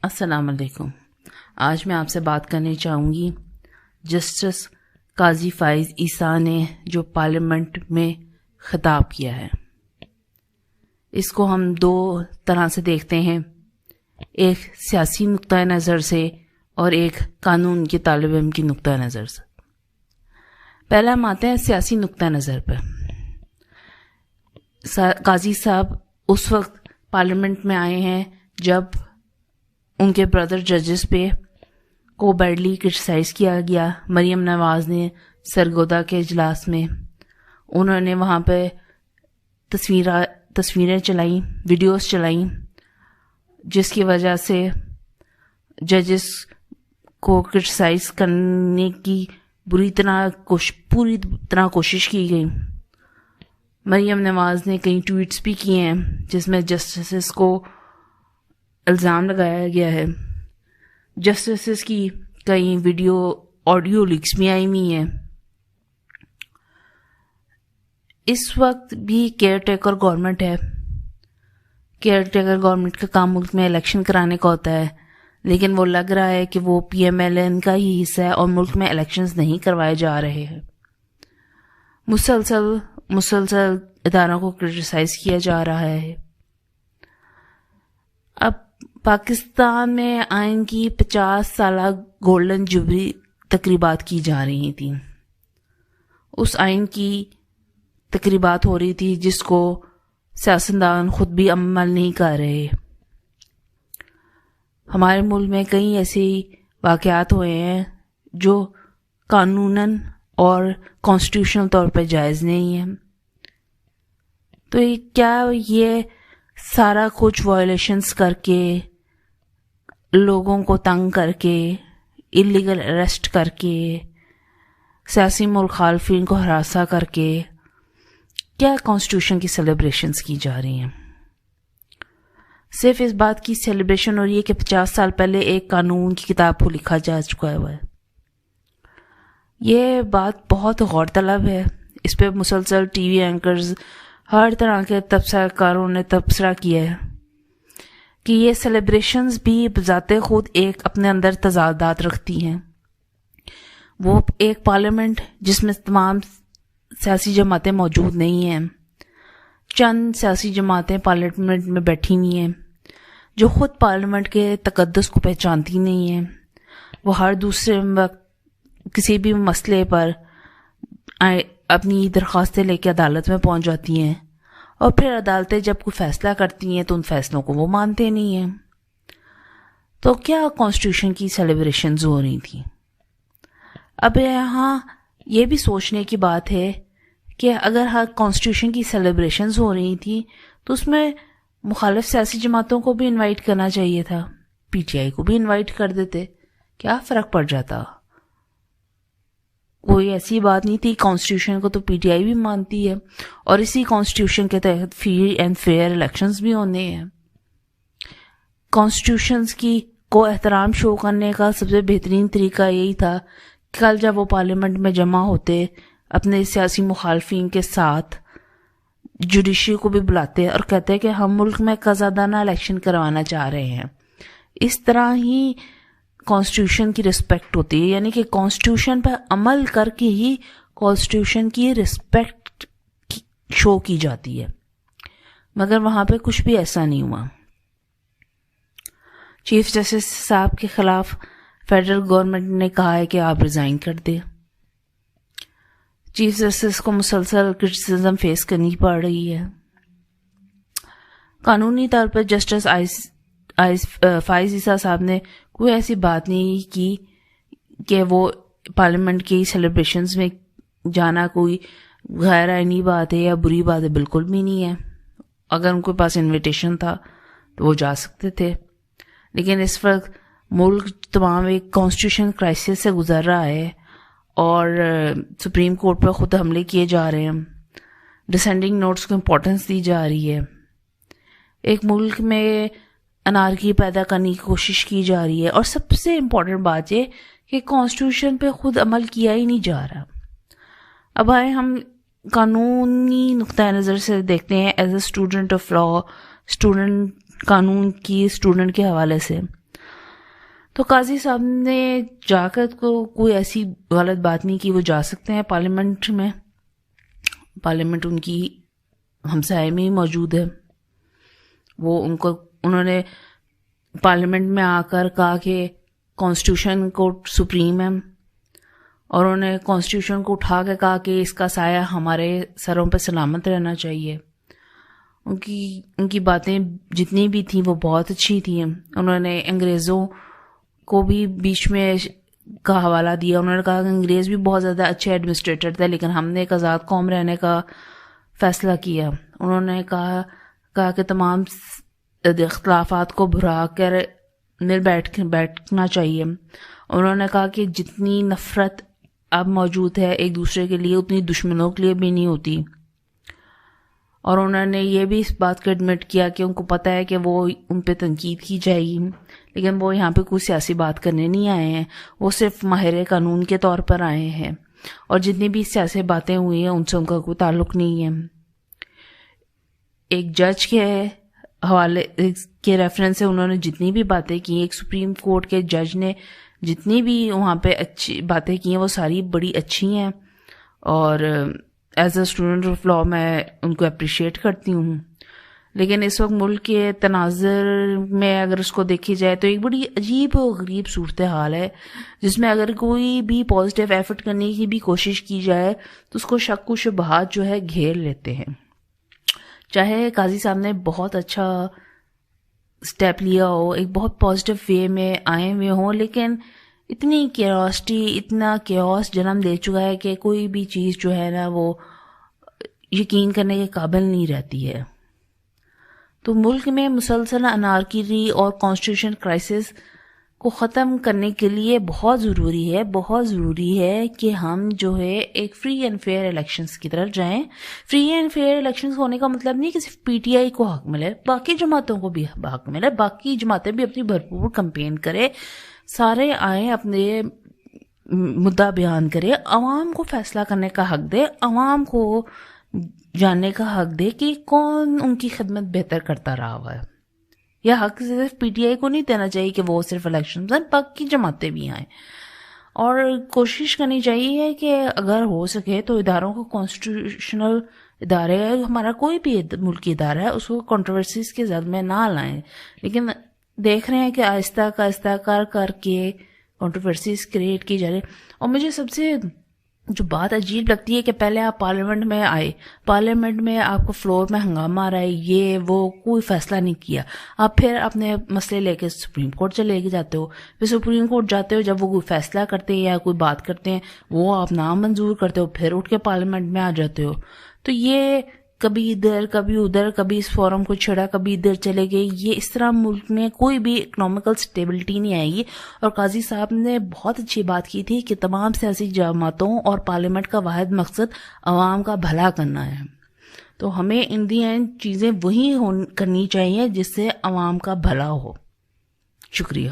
السلام علیکم. آج میں آپ سے بات کرنے چاہوں گی جسٹس قاضی فائز عیسیٰ نے جو پارلیمنٹ میں خطاب کیا ہے. اس کو ہم دو طرح سے دیکھتے ہیں، ایک سیاسی نقطۂ نظر سے اور ایک قانون کے طالب علم کی نقطۂ نظر سے. پہلے ہم آتے ہیں سیاسی نقطۂ نظر پہ. قاضی صاحب اس وقت پارلیمنٹ میں آئے ہیں جب ان کے برادر ججز پہ کو بیڈلی کرٹیسائز کیا گیا. مریم نواز نے سرگودا کے اجلاس میں انہوں نے وہاں پہ تصویریں چلائیں، ویڈیوز چلائیں، جس کی وجہ سے ججز کو کرٹیسائز کرنے کی پوری طرح کوشش کی گئی. مریم نواز نے کئی ٹویٹس بھی کیے ہیں جس میں جسٹسز کو الزام لگایا گیا ہے. جسٹسز کی کئی آڈیو لیکس بھی آئی ہوئی ہیں. اس وقت بھی کیئر ٹیکر گورنمنٹ ہے. کیئر ٹیکر گورنمنٹ کا کام ملک میں الیکشن کرانے کا ہوتا ہے، لیکن وہ لگ رہا ہے کہ وہ پی ایم ایل این کا ہی حصہ ہے اور ملک میں الیکشنز نہیں کروائے جا رہے ہیں. مسلسل اداروں کو کرٹیسائز کیا جا رہا ہے. اب پاکستان میں آئین کی 50 سالہ گولڈن جوبلی تقریبات کی جا رہی تھیں. اس آئین کی تقریبات ہو رہی تھی جس کو سیاستدان خود بھی عمل نہیں کر رہے. ہمارے ملک میں کئی ایسے واقعات ہوئے ہیں جو قانوناً اور کانسٹیٹیوشنل طور پہ جائز نہیں ہیں. تو کیا یہ سارا کچھ وائلیشنز کر کے، لوگوں کو تنگ کر کے، اللیگل اریسٹ کر کے، سیاسی مخالفین کو ہراساں کر کے، کیا کانسٹیٹیوشن کی سیلیبریشنز کی جا رہی ہیں؟ صرف اس بات کی سیلیبریشن ہو رہی ہے کہ 50 سال پہلے ایک قانون کی کتاب کو لکھا جا چکا ہوا ہے. یہ بات بہت غور طلب ہے. اس پہ مسلسل ٹی وی اینکرز، ہر طرح کے تبصرہ کاروں نے تبصرہ کیا ہے کہ یہ سیلیبریشنز بھی بذات خود ایک اپنے اندر تضادات رکھتی ہیں. وہ ایک پارلیمنٹ جس میں تمام سیاسی جماعتیں موجود نہیں ہیں، چند سیاسی جماعتیں پارلیمنٹ میں بیٹھی ہوئی ہیں جو خود پارلیمنٹ کے تقدس کو پہچانتی نہیں ہیں. وہ ہر دوسرے وقت کسی بھی مسئلے پر اپنی درخواستیں لے کے عدالت میں پہنچ جاتی ہیں، اور پھر عدالتیں جب کوئی فیصلہ کرتی ہیں تو ان فیصلوں کو وہ مانتے نہیں ہیں. تو کیا کانسٹیٹیوشن کی سیلیبریشنز ہو رہی تھیں؟ اب یہاں یہ بھی سوچنے کی بات ہے کہ اگر ہر کانسٹیٹیوشن کی سیلیبریشنز ہو رہی تھیں تو اس میں مخالف سیاسی جماعتوں کو بھی انوائٹ کرنا چاہیے تھا. پی ٹی آئی کو بھی انوائٹ کر دیتے، کیا فرق پڑ جاتا؟ کوئی ایسی بات نہیں تھی. کانسٹیٹیوشن کو تو پی ٹی آئی بھی مانتی ہے، اور اسی کانسٹیٹیوشن کے تحت فری اینڈ فیئر الیکشنز بھی ہونے ہیں. کانسٹیٹیوشنز کو احترام شو کرنے کا سب سے بہترین طریقہ یہی تھا کہ کل جب وہ پارلیمنٹ میں جمع ہوتے اپنے سیاسی مخالفین کے ساتھ، جوڈیشری کو بھی بلاتے اور کہتے کہ ہم ملک میں قضادانہ الیکشن کروانا چاہ رہے ہیں. اس طرح ہی کانسٹیٹیوشن کی رسپیکٹ ہوتی ہے، یعنی کہ کانسٹیٹیوشن پر عمل کر کے ہی کانسٹیٹیوشن کی رسپیکٹ شو کی جاتی ہے. مگر وہاں پہ کچھ بھی ایسا نہیں ہوا. چیف جسٹس صاحب کے خلاف فیڈرل گورنمنٹ نے کہا ہے کہ آپ ریزائن کر دیں. چیف جسٹس کو مسلسل کرٹیسزم فیس کرنی پڑ رہی ہے. قانونی طور پر جسٹس فائز عیسیٰ صاحب نے کوئی ایسی بات نہیں کی کہ وہ پارلیمنٹ کی سیلیبریشنز میں جانا کوئی غیر آئینی بات ہے یا بری بات ہے، بالکل بھی نہیں ہے. اگر ان کے پاس انویٹیشن تھا تو وہ جا سکتے تھے. لیکن اس وقت ملک تمام ایک کانسٹیٹیوشن کرائسس سے گزر رہا ہے اور سپریم کورٹ پر خود حملے کیے جا رہے ہیں. ڈسینڈنگ نوٹس کو امپورٹنس دی جا رہی ہے. ایک ملک میں انارکی پیدا کرنے کی کوشش کی جا رہی ہے، اور سب سے امپورٹنٹ بات یہ کہ کانسٹیٹیوشن پہ خود عمل کیا ہی نہیں جا رہا. اب آئے ہم قانونی نقطۂ نظر سے دیکھتے ہیں as a student of law, student قانون کی اسٹوڈنٹ کے حوالے سے. تو قاضی صاحب نے جا کر کوئی ایسی غلط بات نہیں کی، وہ جا سکتے ہیں پارلیمنٹ میں، پارلیمنٹ ان کی ہمسائے میں ہی موجود ہے. وہ انہوں نے پارلیمنٹ میں آ کر کہا کہ کانسٹیٹیوشن کورٹ سپریم ہے، اور انہوں نے کانسٹیٹیوشن کو اٹھا کے کہا کہ اس کا سایہ ہمارے سروں پہ سلامت رہنا چاہیے. ان کی باتیں جتنی بھی تھیں وہ بہت اچھی تھیں. انہوں نے انگریزوں کو بھی بیچ میں کا حوالہ دیا. انہوں نے کہا کہ انگریز بھی بہت زیادہ اچھے ایڈمنسٹریٹر تھے، لیکن ہم نے ایک آزاد قوم رہنے کا فیصلہ کیا. انہوں نے کہا کہ تمام اختلافات کو بھرا کر مل بیٹھنا چاہیے. انہوں نے کہا کہ جتنی نفرت اب موجود ہے ایک دوسرے کے لیے، اتنی دشمنوں کے لیے بھی نہیں ہوتی. اور انہوں نے یہ بھی اس بات کو ایڈمٹ کیا کہ ان کو پتہ ہے کہ وہ ان پہ تنقید کی جائے گی، لیکن وہ یہاں پہ کوئی سیاسی بات کرنے نہیں آئے ہیں، وہ صرف ماہر قانون کے طور پر آئے ہیں، اور جتنی بھی سیاسی باتیں ہوئی ہیں ان سے ان کا کوئی تعلق نہیں ہے. ایک جج کے حوالے کے ریفرنس سے انہوں نے جتنی بھی باتیں کی، ایک سپریم کورٹ کے جج نے جتنی بھی وہاں پہ اچھی باتیں کی ہیں وہ ساری بڑی اچھی ہیں، اور as a student of law میں ان کو اپریشیٹ کرتی ہوں. لیکن اس وقت ملک کے تناظر میں اگر اس کو دیکھی جائے تو ایک بڑی عجیب و غریب صورتحال ہے، جس میں اگر کوئی بھی پازیٹیو ایفرٹ کرنے کی بھی کوشش کی جائے تو اس کو شک و شبہات جو ہے گھیر لیتے ہیں. چاہے قاضی صاحب نے بہت اچھا سٹیپ لیا ہو، ایک بہت پازیٹیو وے میں آئے ہوئے ہوں، لیکن اتنی کیوریوسٹی، اتنا کیوس جنم دے چکا ہے کہ کوئی بھی چیز جو ہے نا وہ یقین کرنے کے قابل نہیں رہتی ہے. تو ملک میں مسلسل انارکی اور کانسٹیٹیوشن کرائسس کو ختم کرنے کے لیے بہت ضروری ہے کہ ہم جو ہے ایک فری اینڈ فیئر الیکشنز کی طرف جائیں. فری اینڈ فیئر الیکشنز ہونے کا مطلب نہیں کہ صرف پی ٹی آئی کو حق ملے، باقی جماعتوں کو بھی حق ملے، باقی جماعتیں بھی اپنی بھرپور کمپین کرے، سارے آئیں اپنے مدعا بیان کرے، عوام کو فیصلہ کرنے کا حق دے، عوام کو جاننے کا حق دے کہ کون ان کی خدمت بہتر کرتا رہا ہوا ہے. یہ حق صرف پی ٹی آئی کو نہیں دینا چاہیے کہ وہ صرف الیکشن میں، باقی جماعتیں بھی آئیں، اور کوشش کرنی چاہیے کہ اگر ہو سکے تو اداروں کو کانسٹیٹیوشنل ادارے، ہمارا کوئی بھی ملکی ادارہ ہے، اس کو کنٹروورسیز کے زد میں نہ لائیں. لیکن دیکھ رہے ہیں کہ آہستہ کر کے کنٹروورسیز کریٹ کی جا رہی. اور مجھے سب سے جو بات عجیب لگتی ہے کہ پہلے آپ پارلیمنٹ میں آئے، پارلیمنٹ میں آپ کو فلور میں ہنگامہ آ رہا ہے، یہ وہ کوئی فیصلہ نہیں کیا، آپ پھر اپنے مسئلے لے کے سپریم کورٹ چلے جاتے ہو، پھر سپریم کورٹ جاتے ہو، جب وہ کوئی فیصلہ کرتے ہیں یا کوئی بات کرتے ہیں وہ آپ نامنظور کرتے ہو، پھر اٹھ کے پارلیمنٹ میں آ جاتے ہو. تو یہ کبھی ادھر کبھی ادھر، کبھی اس فورم کو چھڑا کبھی ادھر چلے گئے، یہ اس طرح ملک میں کوئی بھی اکنامیکل سٹیبلٹی نہیں آئے گی. اور قاضی صاحب نے بہت اچھی بات کی تھی کہ تمام سیاسی جماعتوں اور پارلیمنٹ کا واحد مقصد عوام کا بھلا کرنا ہے. تو ہمیں ان دی اینڈ چیزیں وہی کرنی چاہیے جس سے عوام کا بھلا ہو. شکریہ.